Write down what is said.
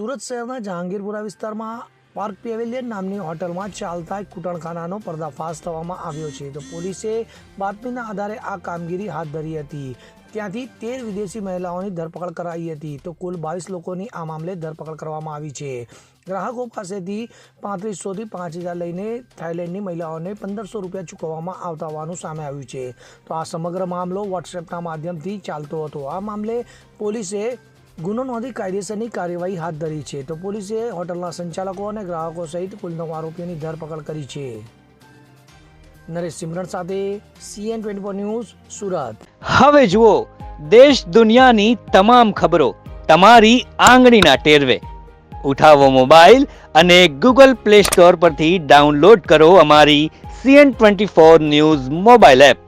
સુરત શહેરના જહાંગીરપુરા વિસ્તારમાં park pavilion નામની હોટલમાં ચાલતા એક કૂટણખાનાનો પર્દાફાશ થવામાં આવ્યો છે. તો પોલીસે બાતમીના આધારે આ કામગીરી હાથ ધરી હતી. ત્યાંથી 13 વિદેશી મહિલાઓની ધરપકડ કરાઈ હતી. તો કુલ 22 લોકોની આ મામલે ધરપકડ કરવામાં આવી છે. ગ્રાહકો પાસેથી 3500 થી 5000 લઈને થાઇલેન્ડની મહિલાઓને 1500 રૂપિયા ચૂકવવામાં આવતા હોવાનું સામે આવ્યું છે. તો આ સમગ્ર મામલો વોટ્સએપના માધ્યમથી ચાલતો હતો. આ મામલે પોલીસે ગુનો નોંધી કાયદેસરની કાર્યવાહી હાથ ધરી છે. તો પોલીસે હોટલના સંચાલકો અને ગ્રાહકો સહિત કુલ 9 આરોપીઓની ધરપકડ કરી છે. નરેશ સિમરણ સાથે CN24 ન્યૂઝ સુરત. હવે જુઓ દેશ દુનિયાની તમામ ખબરો તમારી આંગળીના ટેરવે. ઉઠાવો મોબાઈલ અને Google Play Store પરથી ડાઉનલોડ કરો અમારી CN24 ન્યૂઝ મોબાઈલ એપ.